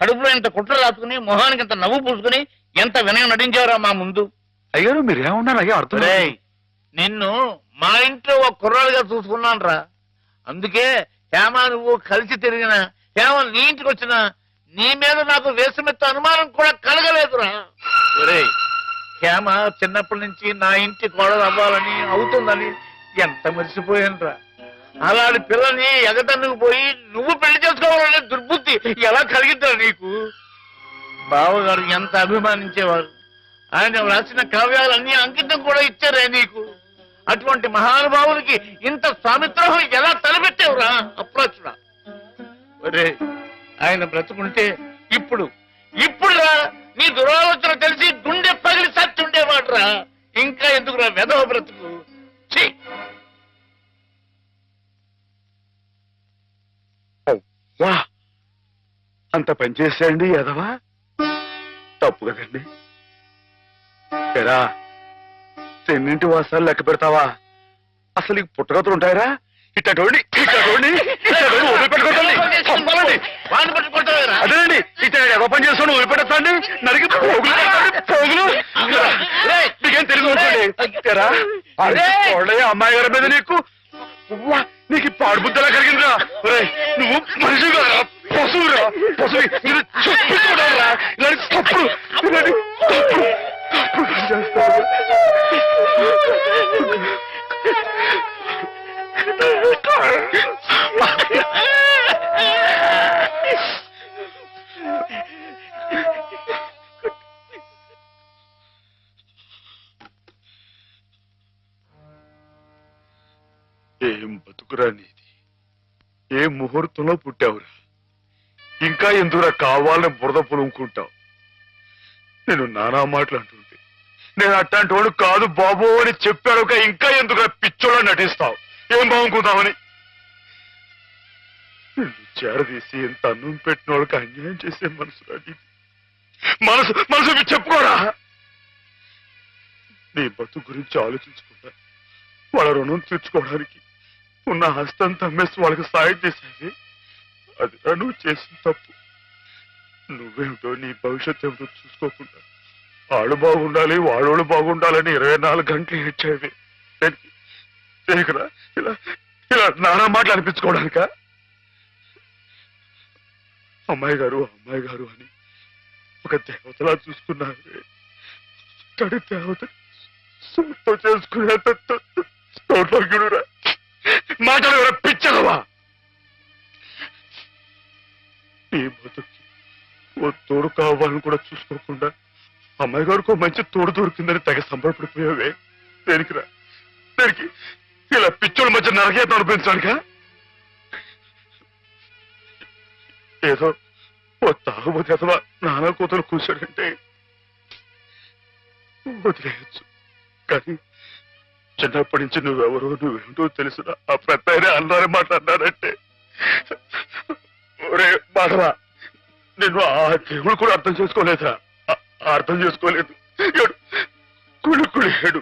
కడుపులో ఇంత కుట్ర రాసుకుని మొహానికి ఇంత నవ్వు పూసుకుని ఎంత వినయం నటించారా మా ముందు. అయ్యారు మీరేమన్నారు అయ్యా అర్థం రేయ్, నిన్ను మా ఇంట్లో ఒక కుర్రాడుగా చూసుకున్నాను రా. అందుకే హేమ నువ్వు కలిసి తిరిగిన హేమ నీ ఇంటికి వచ్చినా నీ మీద నాకు వేసమెత్త అనుమానం కూడా కలగలేదురా. ఒరేయ్, హేమ చిన్నప్పటి నుంచి నా ఇంటి కోడలు అవ్వాలని అవుతుందని ఎంత మర్చిపోయాను రా. అలాంటి పిల్లని ఎగతన్నుకు పోయి నువ్వు పెళ్లి చేసుకోవాలనే దుర్బుద్ధి ఎలా కలిగిద్దా నీకు? బావగారు ఎంత అభిమానించేవారు. ఆయన రాసిన కావ్యాలన్నీ అంకితం కూడా ఇచ్చారే నీకు. అటువంటి మహానుభావులకి ఇంత స్వామిత్రోహం ఎలా తలపెట్టావురా అప్రోచుడా? ఒరే, ఆయన బ్రతుకుంటే ఇప్పుడు రా నీ దురాలోచన తెలిసి గుండె పగిలి సత్తుండేవాడు రా. ఇంకా ఎందుకురా వెధవ బ్రతుకు? ఛీ! వా అంత పని చేసేయండి ఎదవా, తప్పు కదండి. ఎరా తెన్నింటి వాసాలు లెక్క పెడతావా? అసలు ఈ పుట్టగతులు ఉంటాయరా? ఇట్టండి వాడిని పట్టుకుంటావేరా? అదేనండి, ఇట్ట ఎవ పని చేస్తాను వదిలిపెడతాండి, నరికి పోగులు నీకేం తెలుగు అమ్మాయి గారి మీద నీకు నీకు పాడుబుద్ధలా కలిగిందిరా. నువ్వు మనిషిగా పశువురా, పశువు చెప్పుకోవడారా ఇలాంటి తప్పుడు చేస్తావు. ఏం బతుకురా నీది, ఏ ముహూర్తంలో పుట్టావురా? ఇంకా ఎందుకురా కావాలని బురద పులుముకుంటావు? నేను నానా మాటలు అంటుంటే నేను అట్లాంటి వాడు కాదు బాబు అని చెప్పాడు. ఇంకా ఎందుకురా పిచ్చోళ్ళ నటిస్తావు? ఏం బాగుంకుందామని నిన్ను చేరదీసి ఎంత అన్నం పెట్టిన వాళ్ళకి అన్యాయం చేసే మనసురా నీది. మనసు చెప్పుకోరా. నీ బతుకు గురించి ఆలోచించకుండా వాళ్ళ రుణం తీర్చుకోవడానికి ఉన్న హస్తం తమ్మేసి వాళ్ళకి సాయం చేసేది అదిరా నువ్వు చేసిన తప్పు. నువ్వేమిటో నీ భవిష్యత్తు ఏమిటో చూసుకోకుండా వాళ్ళు బాగుండాలి వాళ్ళోళ్ళు బాగుండాలని 24 గంటలు ఏడ్చేవి. దేనికిరా ఇలా ఇలా నానా మాటలు అనిపించుకోవడానిక? అమ్మాయి గారు అని ఒక దేవతలా చూసుకున్నారు. తడి దేవత సొంత చేసుకునేంత తోటలోకిడురా. మాటలు పిచ్చలవా? నీ బతుకి ఓ తోడు కావాలని కూడా చూసుకోకుండా అమ్మాయి గారికి మంచి తోడు దొరికిందని తెగ సంబరపడిపోయావే. దేనికిరా? దేనికి ఇలా పిచ్చోళ్ళ మధ్య నరకేతం అనిపించడానిక? ఏదో ఓ తాగుబోతే అథవా నానా కూతురు కూర్చోడంటే వదిలేయచ్చు, కానీ చిన్నప్పటి నుంచి నువ్వెవరో నువ్వేంటో తెలుసునా? ఆ పెద్ద అన్నారే మాట్లాడినారంటే ఒరే మాధవా, నిన్ను ఆ దేవుడు కూడా అర్థం చేసుకోలేదా? అర్థం చేసుకోలేదు. కుళ్ళు ఏడు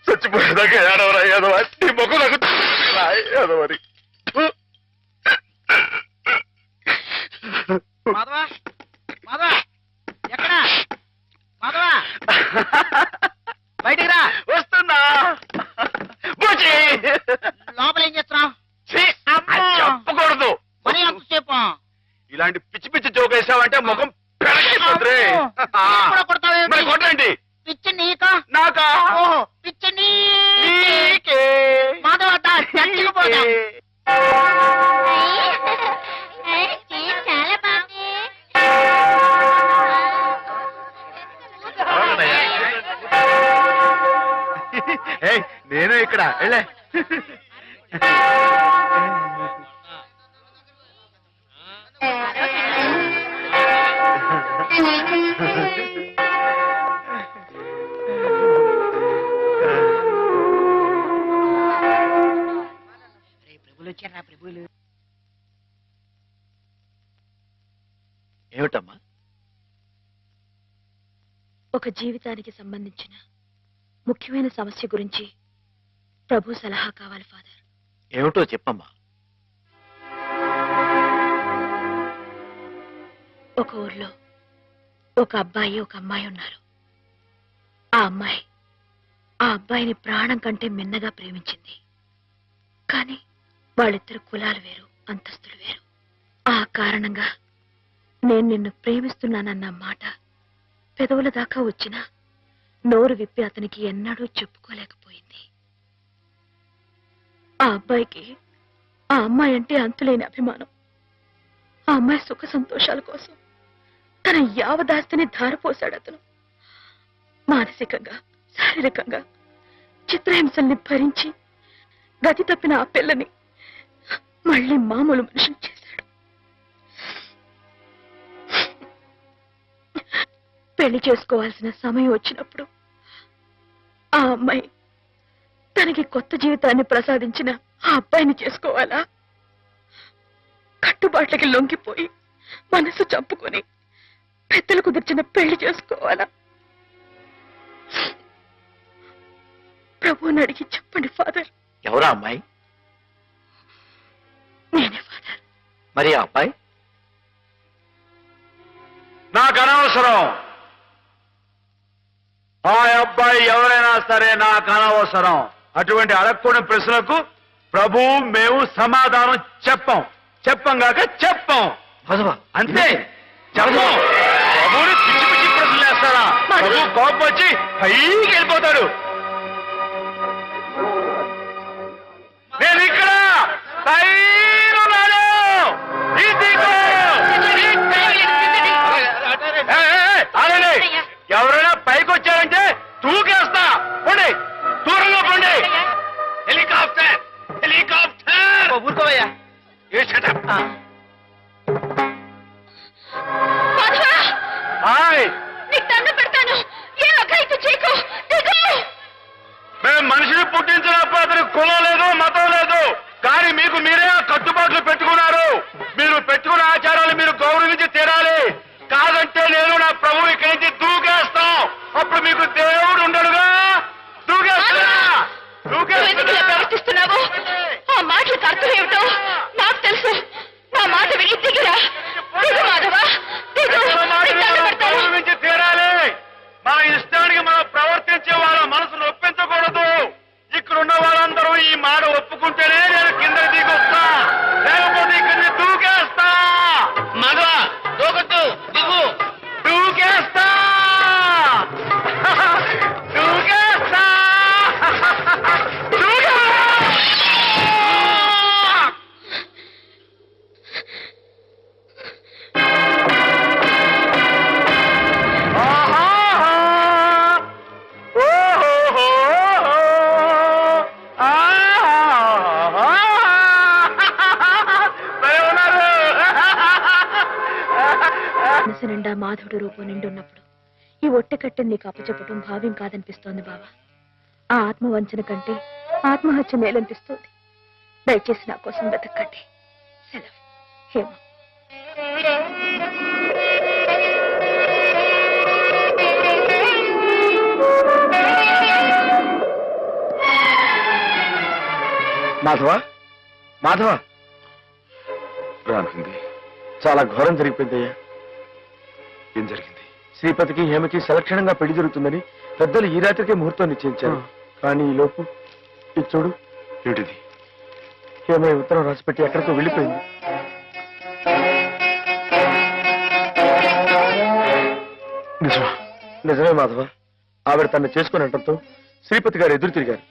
చచ్చిపోయేదాకా ఏడవరా ఏదవా? నీ మొక్క నాకు ఏదవని బయటికి రా. వస్తున్నా. లోపల ఏం చేస్తున్నావు? చెప్పకూడదు. మరి అంతసేపు ఇలాంటి పిచ్చి పిచ్చి జోక్ వేసావంటే ముఖం పెరగైపోతుంది. మరి కొట్టండి. పిచ్చి నీకా నాకా? పిచ్చి నీకే. మాధవ చచ్చిపోతా. చాలా బాగుంది. నేను ఇక్కడ వెళ్ళే ప్రభులు వచ్చారా? ప్రభులు ఏమిటమ్మా? ఒక జీవితానికి సంబంధించిన ముఖ్యమైన సమస్య గురించి ప్రభు సలహా కావాలి ఫాదర్. ఏమిటో చెప్పమ్మా. ఒక ఊర్లో ఒక అబ్బాయి ఒక అమ్మాయి ఉన్నారు. ఆ అమ్మాయి ఆ అబ్బాయిని ప్రాణం కంటే మిన్నగా ప్రేమించింది. కానీ వాళ్ళిద్దరు కులాలు వేరు, అంతస్తులు వేరు. ఆ కారణంగా నేను నిన్ను ప్రేమిస్తున్నానన్న మాట పెదవుల దాకా వచ్చినా నోరు విప్పి అతనికి ఎన్నడూ చెప్పుకోలేకపోయింది. ఆ అబ్బాయికి ఆ అమ్మాయి అంటే అంతులేని అభిమానం. ఆ అమ్మాయి సుఖ సంతోషాల కోసం తన యావదాస్తిని ధారపోశాడు అతను. మానసికంగా శారీరకంగా చిత్రహింసల్ని భరించి గతి తప్పిన ఆ పిల్లని మళ్ళీ మామూలు మనిషిని చేశాడు. పెళ్లి చేసుకోవాల్సిన సమయం వచ్చినప్పుడు ఆ అమ్మాయి తనకి కొత్త జీవితాన్ని ప్రసాదించిన ఆ అబ్బాయిని చేసుకోవాలా? కట్టుబాట్లకి లొంగిపోయి మనసు చంపుకొని పెద్దలు కుదిర్చిన పెళ్లి చేసుకోవాలా? ప్రభువుని అడిగి చెప్పండి ఫాదర్. ఎవరా అమ్మాయి? నేనే ఫాదర్. మరి ఆ అబ్బాయి? నాకు అనవసరం. ఆ అబ్బాయి ఎవరైనా సరే నాకు అనవసరం. అటువంటి అడగకూడని ప్రశ్నలకు ప్రభు మేము సమాధానం చెప్పంగాక చెప్పం. అంతే. చెప్పం. ప్రభుని పిచ్చి పిచ్చి ప్రశ్నలు వేస్తారా? ప్రభు కోపం వచ్చి పైకి వెళ్ళిపోతాడు. నేను ఇక్కడ పైనున్నాను. ఇదిగో. ఆగండి. ఎవరైనా పైకి వచ్చారంటే తూకేస్తా. పోండి, దూరంగా పోండి. Helicopter helicopter. ఊరుకోవయ్యా. హాయ్, మేము మనిషిని పుట్టించినప్పుడు అతనికి కులం లేదు, మతం లేదు. కానీ మీకు మీరే ఆ కట్టుబాట్లు పెట్టుకున్నారు. మీరు పెట్టుకున్న ఆచారాలు మీరు గౌరవించి తీరాలి. కాదంటే నేను నా ప్రభు ఇక్కడి నుంచి దూకేస్తాం. అప్పుడు మీకు దేవుడు ఉండడుగా. ప్రవర్తిస్తున్నావు. ఆ మాటలకు అర్థం ఏమిటో నాకు తెలుసు. నా మాట విని దిగిరా. దిగు మాధవా, దిగు. గౌరవించి తీరాలి. మన ఇష్టానికి మనం ప్రవర్తించే వాళ్ళ మనసును ఒప్పించకూడదు. ఇక్కడున్న వాళ్ళందరూ ఈ మాట ఒప్పుకుంటేనే నేను కిందకి దిగి వస్తా. లేకపోతే ఇక్కడిని దూకేస్తా. మాధవ దూకొద్దు, దిగు. దూకేస్తా. దూకేస్తా. మనసు నిండా మాధవుడు రూపం నిండున్నప్పుడు ఈ ఒట్టె కట్టెని నీకు అప్పచెప్పటం భావ్యం కాదనిపిస్తోంది బావా. ఆ ఆత్మవంచన కంటే ఆత్మహత్య మేలనిపిస్తోంది. దయచేసి నా కోసం వెతక్కండి. సెలవు. హేమ. మాధవ, మాధవ, రానుంది. చాలా ఘోరం జరిగిపోయిందయ్యా. ఏం జరిగింది? శ్రీపతికి హేమకి సలక్షణంగా పెళ్లి జరుగుతుందని పెద్దలు ఈ రాత్రికే ముహూర్తం నిశ్చయించారు. కానీ ఈ లోపు ఇది చూడు. ఏమిటిది? హేమ ఈ ఉత్తరం రాసిపెట్టి ఎక్కడికో వెళ్ళిపోయింది. నిజమా? నిజమే మాధవ. ఆవిడ తను చేసుకుని అనడంతో శ్రీపతి గారు ఎదురు తిరిగారు.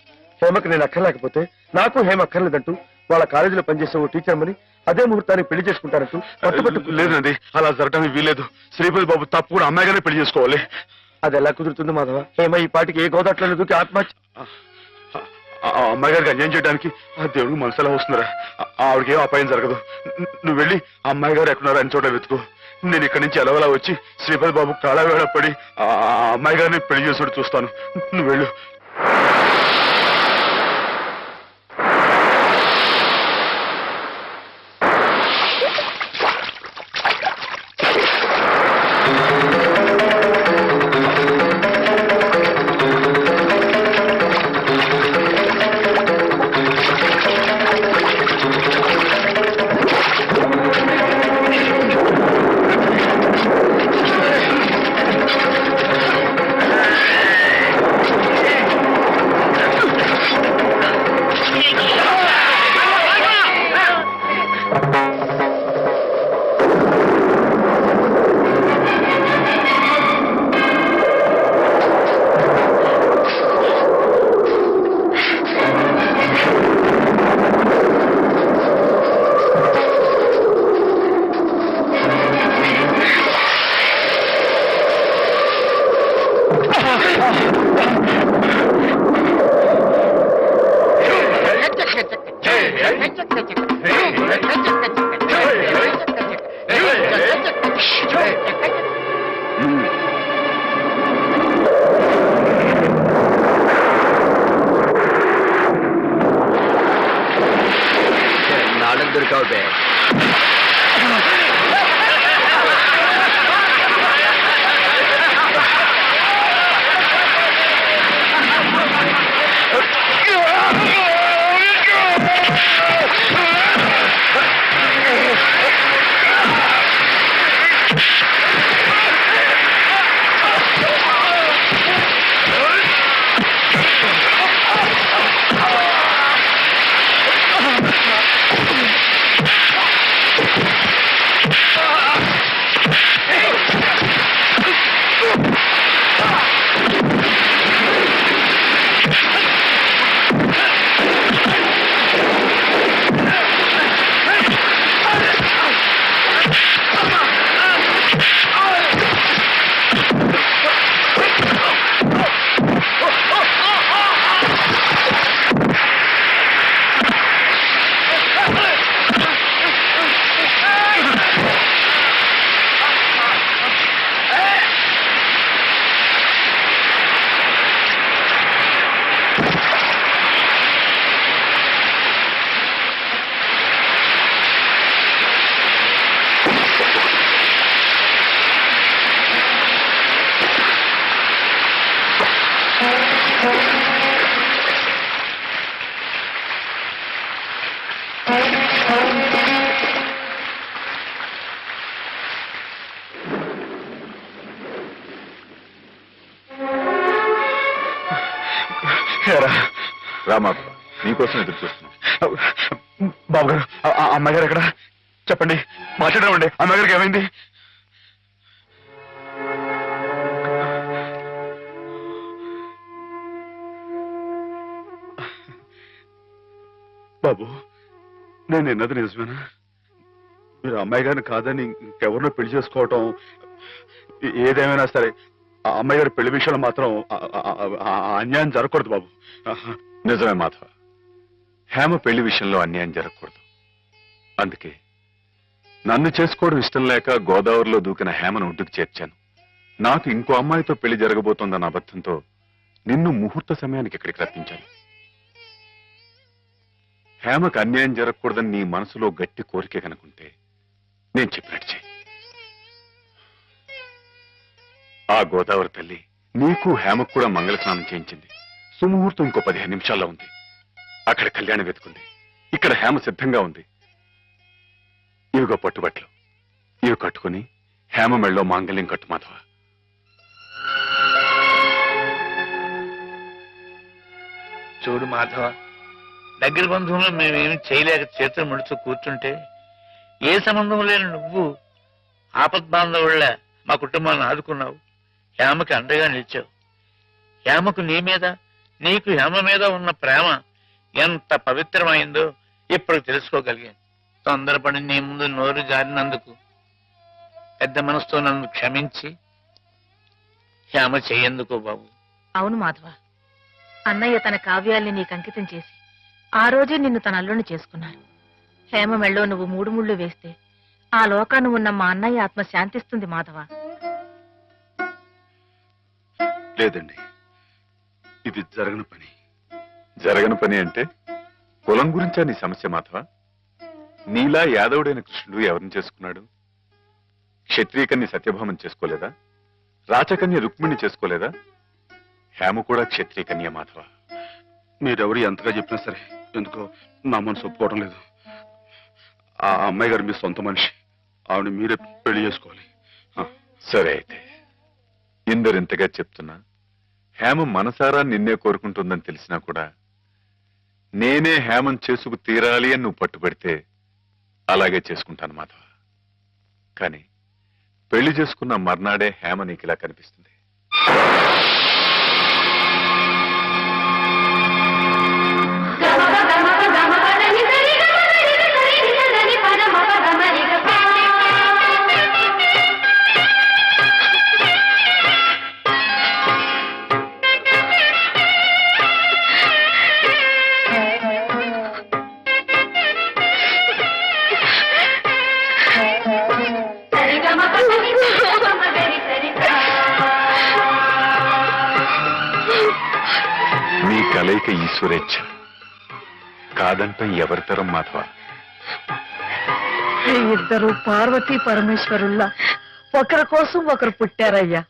హేమకి నేను అక్కర్లేకపోతే నాకు హేమ అక్కర్లేదంటూ వాళ్ళ కాలేజీలో పనిచేసే ఓ టీచర్మని అదే ముహూర్తానికి పెళ్లి చేసుకుంటారంటూ పట్టుబట్టు. లేదండి, అలా జరగడానికి వీలేదు. శ్రీపతి బాబు తప్పు కూడా అమ్మాయిగానే పెళ్లి చేసుకోవాలి. అది ఎలా కుదురుతుంది మాధవ? హేమ ఈ పాటికి ఏ గోదాట్లో దూకి ఆత్మహత్య. ఆ అమ్మాయి గారికి అన్యాయం చేయడానికి ఆ దేవుడికి మనసు ఎలా వస్తుందిరా? ఆవిడకి ఏం అపాయం జరగదు. నువ్వు వెళ్ళి ఆ అమ్మాయి గారు ఎక్కడున్నారో అని చోట వెతుకు. నేను ఇక్కడి నుంచి ఎలవలా వచ్చి శ్రీపతి బాబు కాళవేళ పడి ఆ అమ్మాయి గారిని పెళ్లి చేసుకుంటూ చూస్తాను. నువ్వు వెళ్ళు. దొరికావు బే. రామా, నీకోసం ఎదురు చూస్తున్నాం. బాబు గారు, అమ్మాయి గారు ఎక్కడ? చెప్పండి, మాట్లాడమండి. అమ్మాయి గారికి ఏమైంది? బాబు, నేను విన్నది నిజమేనా? మీరు అమ్మాయి గారిని కాదని ఇంకెవరినో పెళ్లి చేసుకోవటం, ఏదేమైనా సరే ఆ అమ్మాయి గారి పెళ్లి విషయంలో మాత్రం అన్యాయం జరగకూడదు బాబు. నిజమే మాధవ, హేమ పెళ్లి విషయంలో అన్యాయం జరగకూడదు. అందుకే నన్ను చేసుకోవడం ఇష్టం లేక గోదావరిలో దూకిన హేమను ఒడ్డుకు చేర్చాను. నాకు ఇంకో అమ్మాయితో పెళ్లి జరగబోతోందన్న అబద్ధంతో నిన్ను ముహూర్త సమయానికి ఇక్కడికి రప్పించాను. హేమకు అన్యాయం జరగకూడదని నీ మనసులో గట్టి కోరిక కనుకుంటే నేను చెప్పినట్టు చెయ్యి. ఆ గోదావరి తల్లి నీకు హేమకు కూడా మంగళ స్నానం చేయించింది. సుముహూర్తం ఇంకో 15 నిమిషాల్లో ఉంది. అక్కడ కళ్యాణం వెతుకుంది. ఇక్కడ హేమ సిద్ధంగా ఉంది. ఇవిగో పట్టుబట్లు, ఇవి కట్టుకుని హేమ మెళ్ళో మాంగళ్యం కట్టు మాధవ. చూడు మాధవ, దగ్గర బంధువులు మేమేమి చేయలేక చేతులు ముడుచు కూర్చుంటే ఏ సంబంధం లేని నువ్వు ఆపద్బాంధవుళ్ళ మా కుటుంబాన్ని ఆదుకున్నావు. హేమకి అండగా నిలిచావు. హేమకు నీ మీద, నీకు హేమ మీద ఉన్న ప్రేమ ఎంత పవిత్రమైందో ఇప్పుడు తెలుసుకోగలిగాను. తొందరపడి నీ ముందు నోరు జారినందుకు పెద్ద మనసుతో నన్ను క్షమించి హేమ చెయ్యేందుకు బాబు. అవును మాధవ, అన్నయ్య తన కావ్యాల్ని నీకు అంకితం చేసి ఆ రోజే నిన్ను తన అల్లుని చేసుకున్నారు. హేమ మెళ్ళో నువ్వు 3 ముళ్ళు వేస్తే ఆ లోకాన్ని ఉన్న మా అన్నయ్య ఆత్మ శాంతిస్తుంది మాధవ. లేదండి, ఇది జరగని పని. జరగని పని అంటే కులం గురించా నీ సమస్య మాధవ? నీలా యాదవుడైన కృష్ణుడు ఎవరిని చేసుకున్నాడు? క్షత్రియకన్య సత్యభామని చేసుకోలేదా? రాచకన్య రుక్మిణి చేసుకోలేదా? హేమ కూడా క్షత్రియకన్య మాధవ. మీరెవరు ఎంతగా చెప్పినా సరే ఎందుకో నా మనసు ఒప్పుకోవడం లేదు. ఆ అమ్మాయి గారు మీ సొంత మనిషి, ఆవిడ మీరే పెళ్లి చేసుకోవాలి. సరే అయితే, ఇందరింతగా చెప్తున్నా హేమ మనసారా నిన్నే కోరుకుంటుందని తెలిసినా కూడా నేనే హేమం చేసుకు తీరాలి అని నువ్వు పట్టుబడితే అలాగే చేసుకుంటాను మాధవ. కానీ పెళ్లి చేసుకున్న మర్నాడే హేమ నీకు ఇలా కనిపిస్తుంది. మీ కలయిక ఈశ్వరేచ్ఛ, కాదంటే ఎవరి తరం మాధవ. ఇద్దరు పార్వతీ పరమేశ్వరుల్లా ఒకరి కోసం ఒకరు పుట్టారయ్యా.